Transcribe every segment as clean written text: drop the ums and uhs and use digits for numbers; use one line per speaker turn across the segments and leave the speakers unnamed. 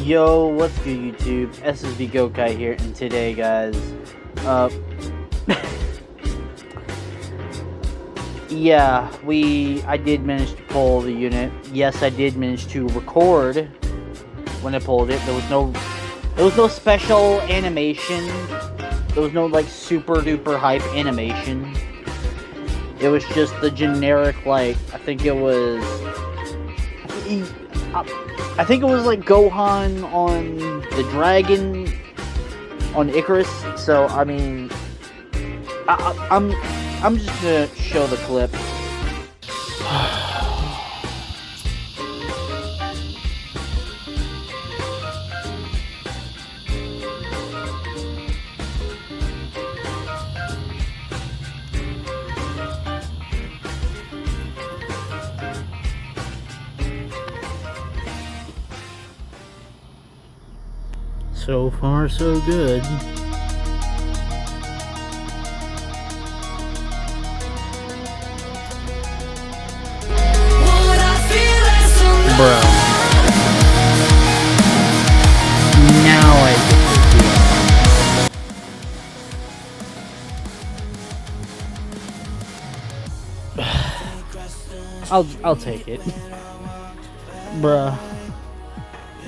Yo, what's good YouTube? SSB Gokai here, and today guys, yeah, I did manage to pull the unit. Yes, I did manage to record when I pulled it. There was no special animation. There was no like super duper hype animation. It was just the generic, like, I think it was like Gohan on the dragon on Icarus. So I mean, I'm just gonna show the clip. So far, so good. Bro. Now I get to do it. I'll take it. Bruh.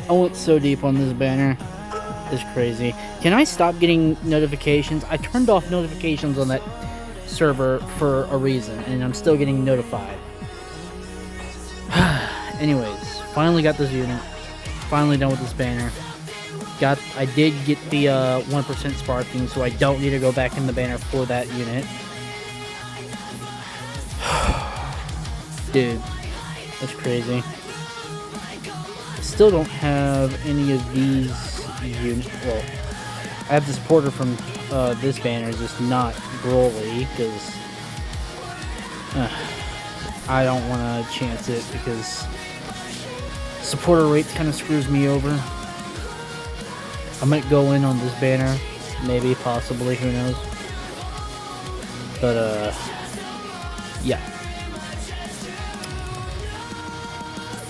I went so deep on this banner. It's crazy. Can I stop getting notifications? I turned off notifications on that server for a reason, and I'm still getting notified. Anyways, finally got this unit. Finally done with this banner. I did get the 1% sparking, so I don't need to go back in the banner for that unit. Dude, that's crazy. Still don't have any of these units. Well, I have the supporter from this banner, just not Broly, because I don't want to chance it, because supporter rates kind of screws me over. I might go in on this banner, maybe, possibly, who knows. But yeah.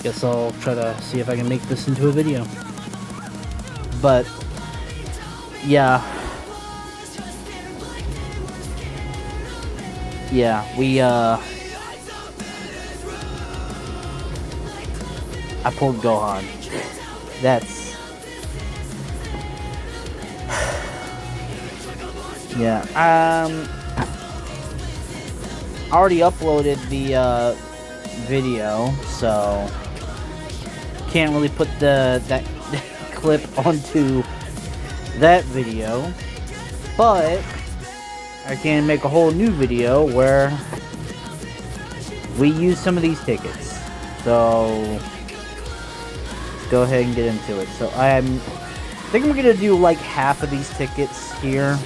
Guess I'll try to see if I can make this into a video. But yeah, I pulled Gohan. That's yeah. I already uploaded the video, so can't really put that clip onto that video, but I can make a whole new video where we use some of these tickets. So let's go ahead and get into it. So I think I'm gonna do like half of these tickets here.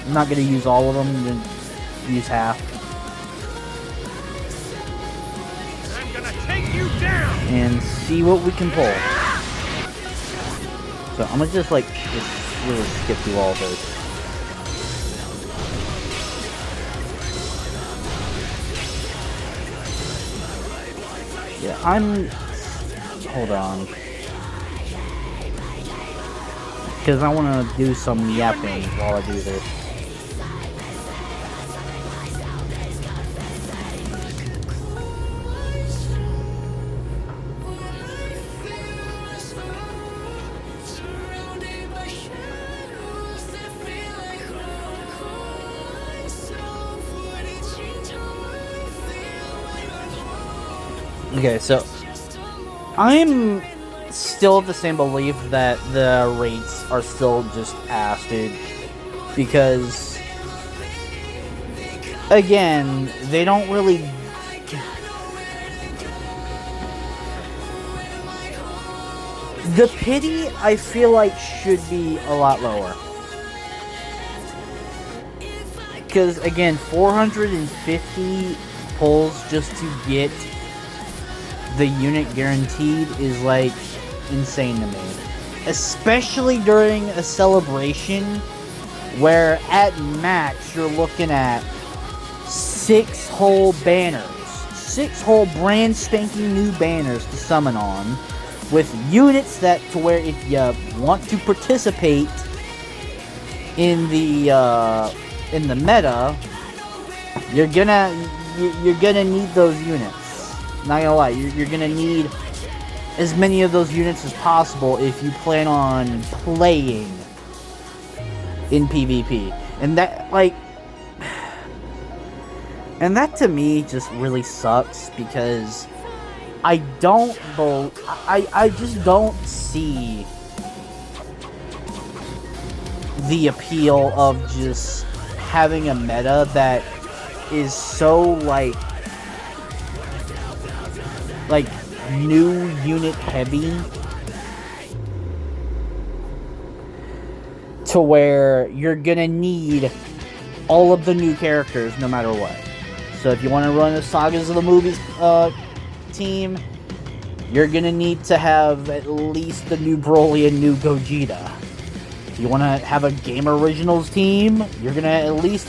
I'm not gonna use all of them, I'm gonna use half. I'm gonna take you down and see what we can pull. So I'm gonna just really skip through all of those. Yeah, hold on. Because I want to do some yapping while I do this. Okay, so I'm still of the same belief that the rates are still just ass, dude. Because, again, they don't really... The pity, I feel like, should be a lot lower. Because, again, 450 pulls just to get the unit guaranteed is like insane to me, especially during a celebration where at max you're looking at 6 whole banners, 6 whole brand spanking new banners to summon on, with units that to where if you want to participate in the meta, you're gonna need those units. Not gonna lie, you're gonna need as many of those units as possible if you plan on playing in PvP. And that, like, and that to me just really sucks, because I just don't see the appeal of just having a meta that is so like new unit heavy, to where you're gonna need all of the new characters no matter what. So if you want to run a Sagas of the Movies team, you're gonna need to have at least the new Broly and new Gogeta. If you want to have a Game Originals team, you're gonna at least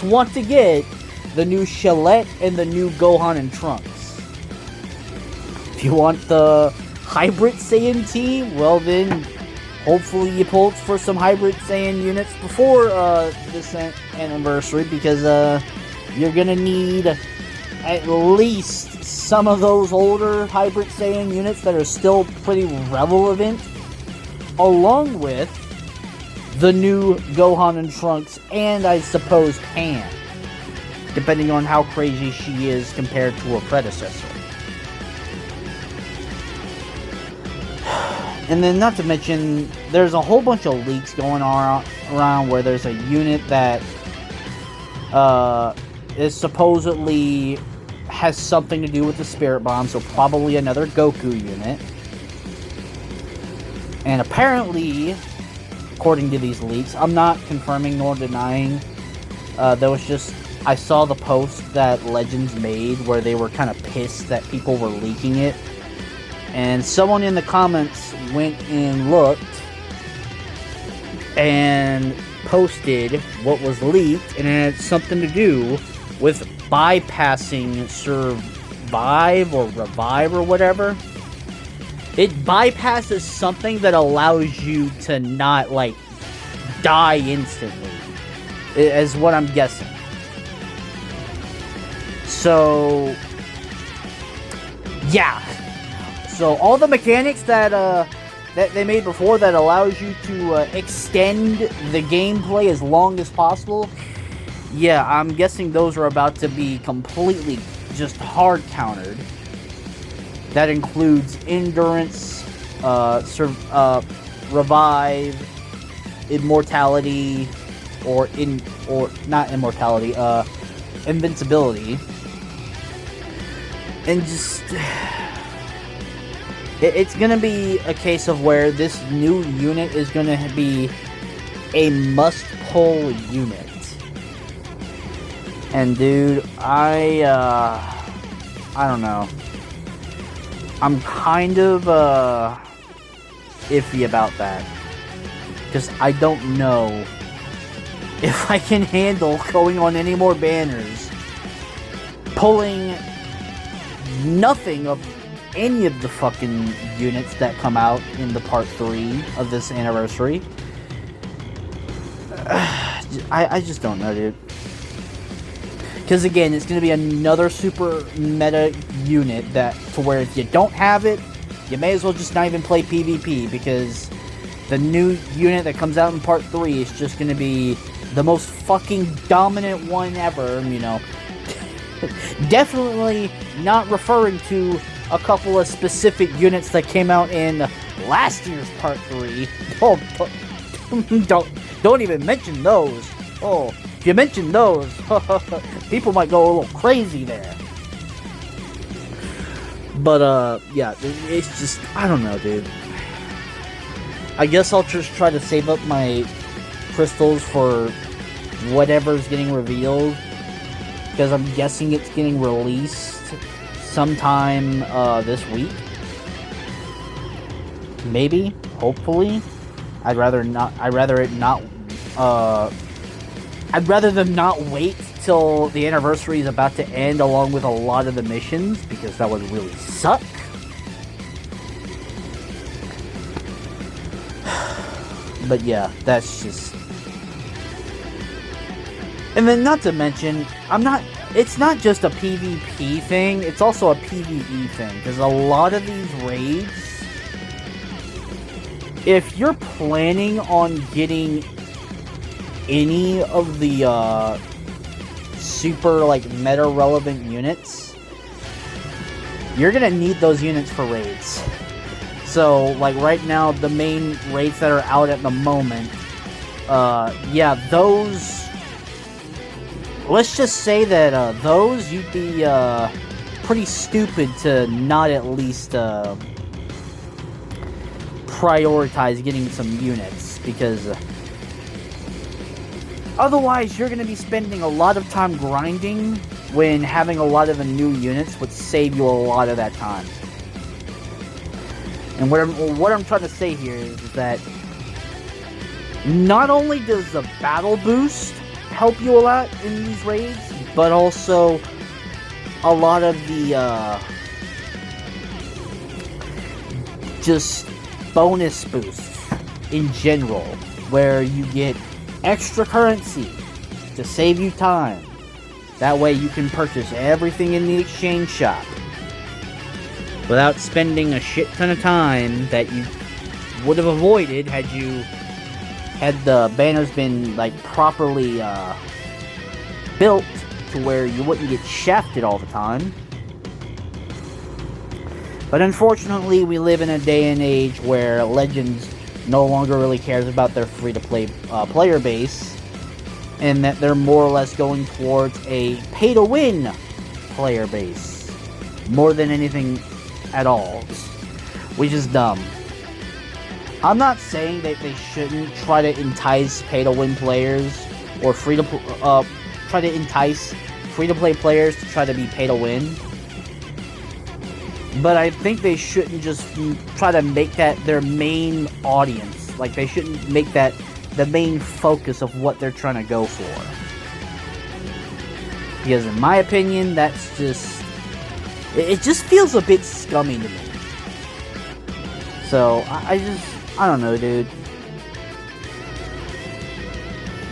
want to get the new Shellette and the new Gohan and Trunks. If you want the Hybrid Saiyan team, well then, hopefully you pull for some Hybrid Saiyan units before this anniversary, because you're gonna need at least some of those older Hybrid Saiyan units that are still pretty relevant, along with the new Gohan and Trunks, and I suppose Pan, depending on how crazy she is compared to her predecessor. And then, not to mention, there's a whole bunch of leaks going around where there's a unit that is supposedly has something to do with the Spirit Bomb, so probably another Goku unit. And apparently, according to these leaks, I'm not confirming nor denying, there was just, I saw the post that Legends made where they were kind of pissed that people were leaking it. And someone in the comments went and looked and posted what was leaked, and it had something to do with bypassing Survive or Revive or whatever. It bypasses something that allows you to not, like, die instantly, is what I'm guessing. So, yeah. So all the mechanics that they made before that allows you to extend the gameplay as long as possible, yeah, I'm guessing those are about to be completely just hard countered. That includes endurance, revive, immortality, or not immortality, invincibility, and just. It's going to be a case of where this new unit is going to be a must-pull unit. And dude, I don't know. I'm kind of iffy about that. Because I don't know if I can handle going on any more banners, pulling nothing of any of the fucking units that come out in the part 3 of this anniversary. I just don't know, dude. Because again, it's going to be another super meta unit that, to where if you don't have it, you may as well just not even play PvP, because the new unit that comes out in part 3 is just going to be the most fucking dominant one ever, you know. Definitely not referring to a couple of specific units that came out in last year's part 3. Oh, don't even mention those. Oh, if you mention those, people might go a little crazy there. But yeah, it's just, I don't know, dude. I guess I'll just try to save up my crystals for whatever's getting revealed, because I'm guessing it's getting released sometime this week. Maybe, hopefully. I'd rather them not wait till the anniversary is about to end along with a lot of the missions, because that would really suck. But yeah, that's just... And then not to mention, it's not just a PvP thing, it's also a PvE thing. Because a lot of these raids, if you're planning on getting any of the super like meta relevant units, you're gonna need those units for raids. So like right now, the main raids that are out at the moment, yeah, those, let's just say that those, you'd be pretty stupid to not at least prioritize getting some units, because otherwise you're going to be spending a lot of time grinding when having a lot of the new units would save you a lot of that time. And what I'm trying to say here is that not only does the battle boost help you a lot in these raids, but also a lot of the just bonus boosts in general, where you get extra currency to save you time. That way you can purchase everything in the exchange shop without spending a shit ton of time that you would have avoided had the banners been like properly built to where you wouldn't get shafted all the time. But unfortunately, we live in a day and age where Legends no longer really cares about their free-to-play player base, and that they're more or less going towards a pay-to-win player base more than anything at all, which is dumb. I'm not saying that they shouldn't try to entice pay-to-win players or try to entice free-to-play players to try to be pay-to-win. But I think they shouldn't just try to make that their main audience. Like, they shouldn't make that the main focus of what they're trying to go for. Because in my opinion, that's just... It just feels a bit scummy to me. So, I don't know, dude.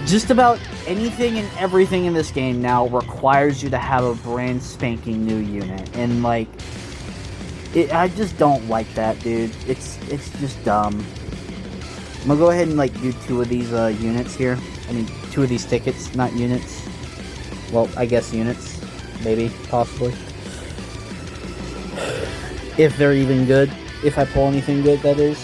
Just about anything and everything in this game now requires you to have a brand spanking new unit. And, like... I just don't like that, dude. It's just dumb. I'm gonna go ahead and like do 2 of these units here. I mean, 2 of these tickets, not units. Well, I guess units, maybe, possibly. If they're even good, if I pull anything good, that is.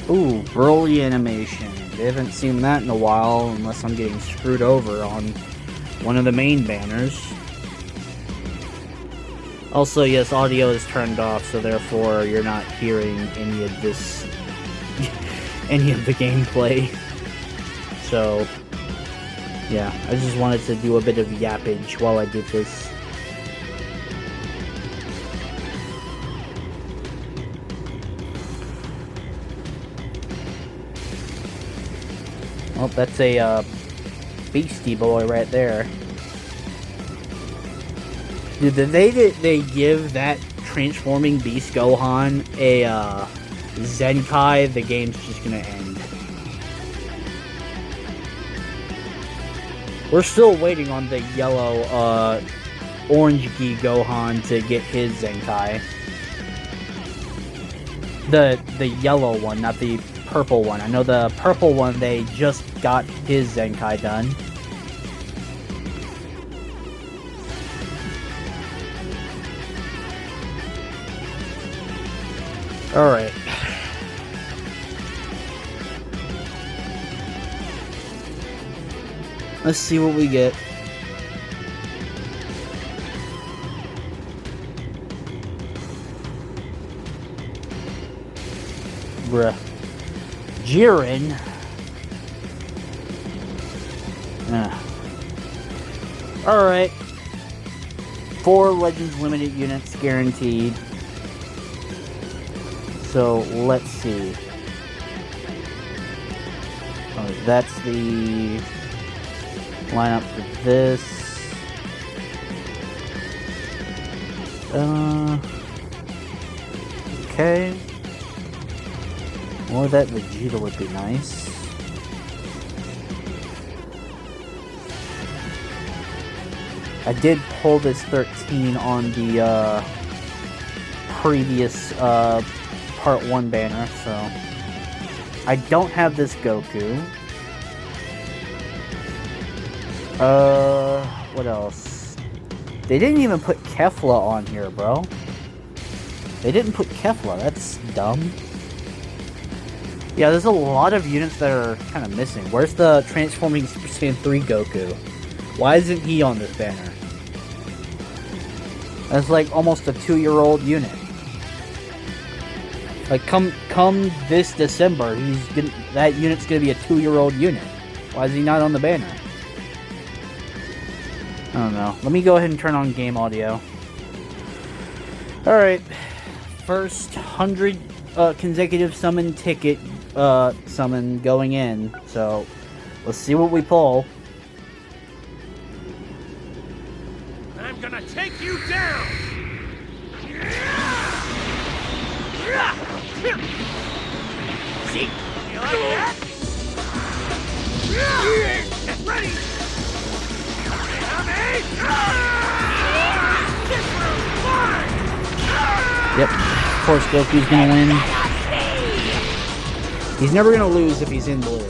Ooh, Broly animation. I haven't seen that in a while, unless I'm getting screwed over on one of the main banners. Also, yes, audio is turned off, so therefore you're not hearing any of this, any of the gameplay. So, yeah, I just wanted to do a bit of yappage while I did this. Well, that's a beastie boy right there. Dude, they give that transforming Beast Gohan a Zenkai, the game's just gonna end. We're still waiting on the yellow Orange Gi Gohan to get his Zenkai. The yellow one, not the purple one. I know the purple one, they just got his Zenkai done. Alright. Let's see what we get. Bruh. Jiren. Alright. 4 Legends Limited units guaranteed. So, let's see. Oh, that's the lineup for this. Okay. More of that Vegeta would be nice. I did pull this 13 on the previous part 1 banner, so I don't have this Goku. What else? They didn't even put Kefla on here, bro. They didn't put Kefla, that's dumb. Yeah, there's a lot of units that are kind of missing. Where's the Transforming Super Saiyan 3 Goku? Why isn't he on this banner? That's like almost a 2-year-old unit. Like come this December, that unit's gonna be a 2-year-old unit. Why is he not on the banner? I don't know. Let me go ahead and turn on game audio. Alright. First 100 consecutive summon ticket summon going in. So let's see what we pull.
I'm gonna take you down! See? You like that? Get ready!
Yep, of course Goku's gonna win. He's never gonna lose if he's in blue.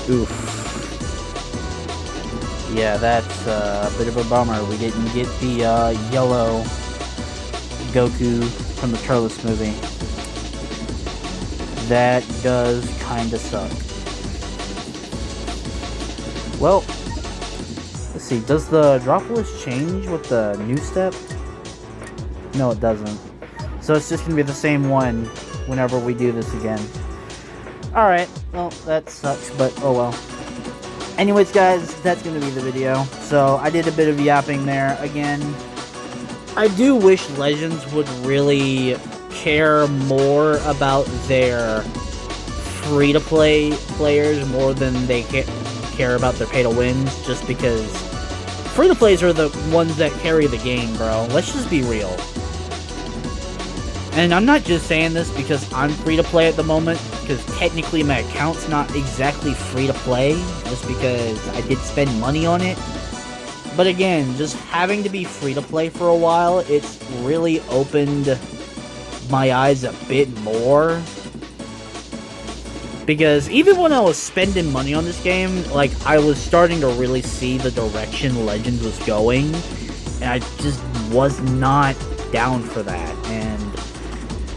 Oof. Yeah, that's a bit of a bummer. We didn't get the yellow Goku from the Turles movie. That does kinda suck. Well, let's see. Does the drop list change with the new step? No, it doesn't. So it's just gonna be the same one whenever we do this again. Alright, well, that sucks, but oh well. Anyways, guys, that's going to be the video. So, I did a bit of yapping there. Again, I do wish Legends would really care more about their free-to-play players more than they care about their pay-to-wins, just because free-to-plays are the ones that carry the game, bro. Let's just be real. And I'm not just saying this because I'm free-to-play at the moment, because technically my account's not exactly free-to-play, just because I did spend money on it. But again, just having to be free-to-play for a while, it's really opened my eyes a bit more. Because even when I was spending money on this game, like, I was starting to really see the direction Legends was going, and I just was not down for that. And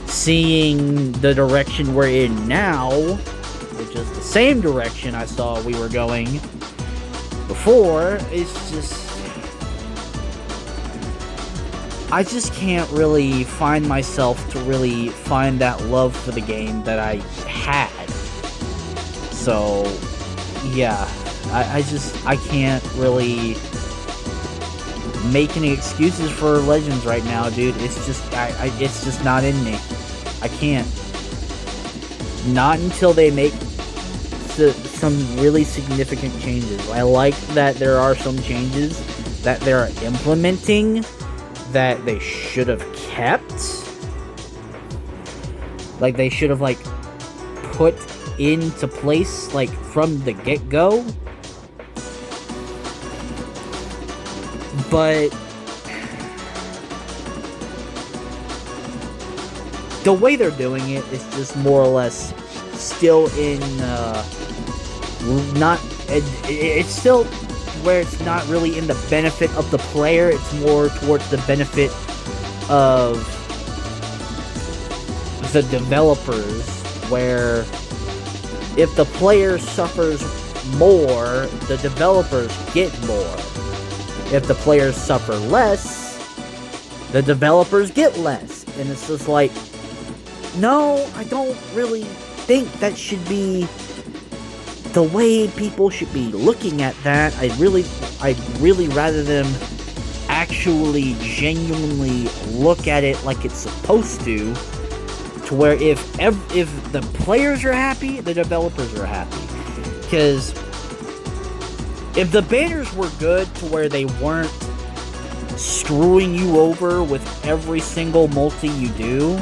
seeing the direction we're in now, which is the same direction I saw we were going before, it's just... I just can't really find myself to really find that love for the game that I had. So, yeah, I can't really make any excuses for Legends right now, dude. It's just, it's just not in me. I can't. Not until they make some really significant changes. I like that there are some changes that they're implementing that they should have kept. Like, they should have, like, put into place, like, from the get-go. But the way they're doing it is just more or less still in, it's still where it's not really in the benefit of the player, it's more towards the benefit of the developers, where if the player suffers more, the developers get more. If the players suffer less, the developers get less. And it's just like, no, I don't really think that should be the way people should be looking at that. I'd really rather them actually genuinely look at it like it's supposed to where if the players are happy, the developers are happy. Because if the banners were good to where they weren't screwing you over with every single multi you do,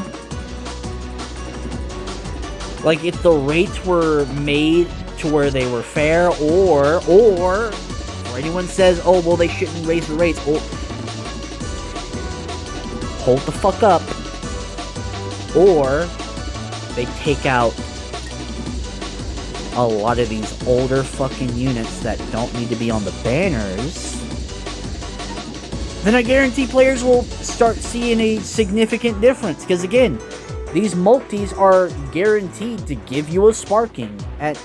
like if the rates were made to where they were fair, or anyone says, oh well, they shouldn't raise the rates, oh, hold the fuck up. Or they take out a lot of these older fucking units that don't need to be on the banners, then I guarantee players will start seeing a significant difference. Because again, these multis are guaranteed to give you a sparking. At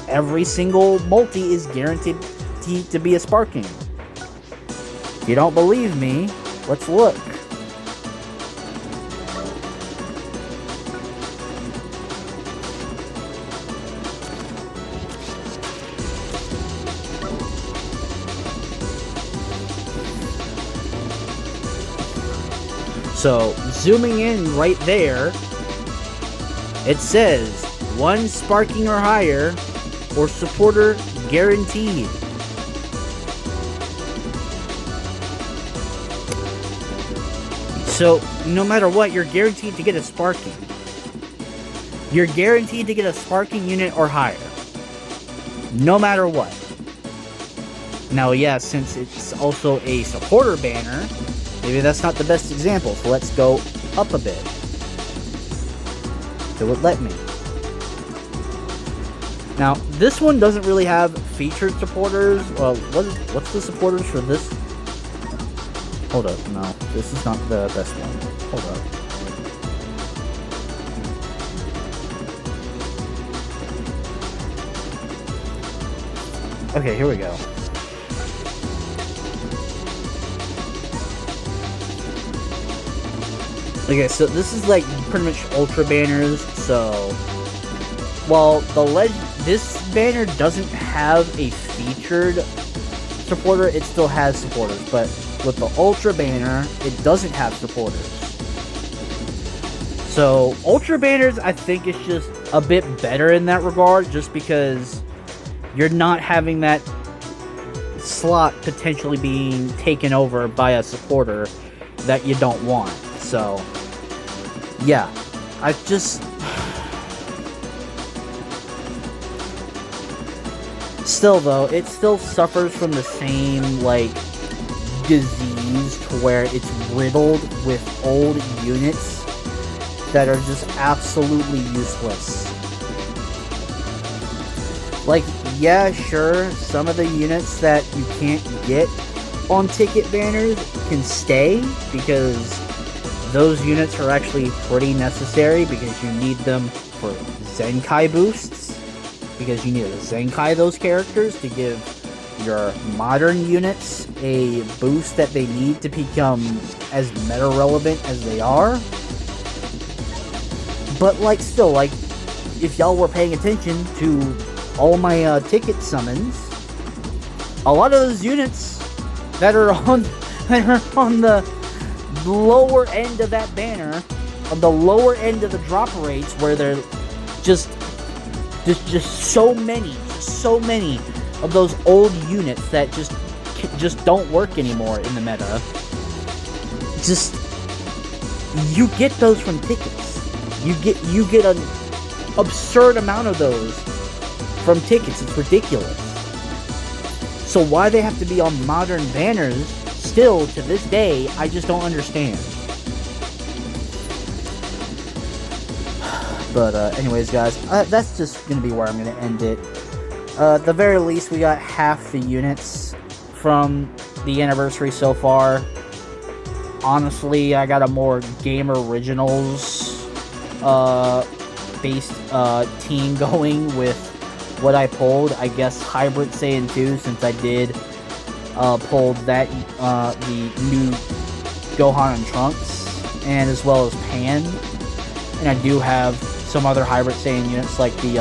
every single multi is guaranteed to be a sparking. If you don't believe me, let's look. So, zooming in right there, it says 1 sparking or higher, or supporter guaranteed. So, no matter what, you're guaranteed to get a sparking. You're guaranteed to get a sparking unit or higher. No matter what. Now, yeah, since it's also a supporter banner, maybe that's not the best example, so let's go up a bit. It would let me. Now, this one doesn't really have featured supporters. Well, what's the supporters for this? Hold up, no, this is not the best one. Hold up. Okay, here we go. Okay, so this is like pretty much ultra banners. So, while this banner doesn't have a featured supporter, it still has supporters. But with the ultra banner, it doesn't have supporters. So, ultra banners, I think, is just a bit better in that regard, just because you're not having that slot potentially being taken over by a supporter that you don't want. So, yeah, I just... Still, though, it still suffers from the same, like, disease to where it's riddled with old units that are just absolutely useless. Like, yeah, sure, some of the units that you can't get on ticket banners can stay, because those units are actually pretty necessary, because you need them for Zenkai boosts, because you need to Zenkai those characters to give your modern units a boost that they need to become as meta relevant as they are. But like, still, like, if y'all were paying attention to all my ticket summons, a lot of those units that are on the lower end of that banner, on the lower end of the drop rates, where they're just so many of those old units that just don't work anymore in the meta. Just, you get those from tickets. You get an absurd amount of those from tickets. It's ridiculous. So why they have to be on modern banners still to this day, I just don't understand. But anyways, guys, that's just gonna be where I'm gonna end it. At the very least, we got half the units from the anniversary so far. Honestly, I got a more Game Originals based team going with what I pulled. I guess Hybrid Saiyan 2, since I did pulled that the new Gohan and Trunks, and as well as Pan. And I do have some other Hybrid Saiyan units, like the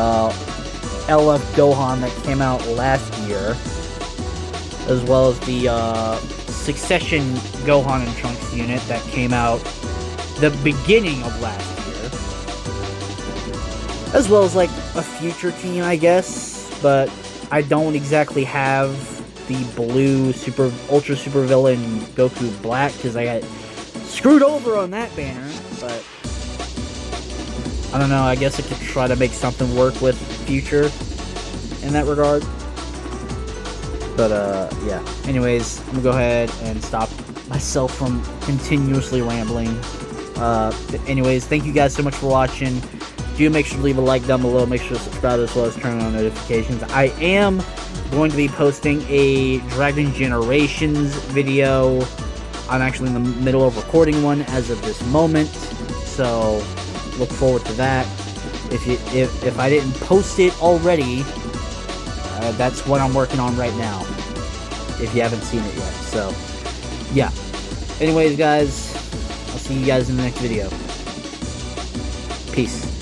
LF Gohan that came out last year, as well as the Succession Gohan and Trunks unit that came out the beginning of last year. As well as, like, a future team, I guess. But I don't exactly have the blue Ultra Super Villain Goku Black, because I got screwed over on that banner. But I don't know, I guess I could try to make something work with future in that regard. But, yeah. Anyways, I'm gonna go ahead and stop myself from continuously rambling. Anyways, thank you guys so much for watching. Do make sure to leave a like down below. Make sure to subscribe as well as turn on notifications. I am going to be posting a Dragon Generations video. I'm actually in the middle of recording one as of this moment. So, look forward to that. If I didn't post it already, that's what I'm working on right now, if you haven't seen it yet. So, yeah. Anyways, guys, I'll see you guys in the next video. Peace.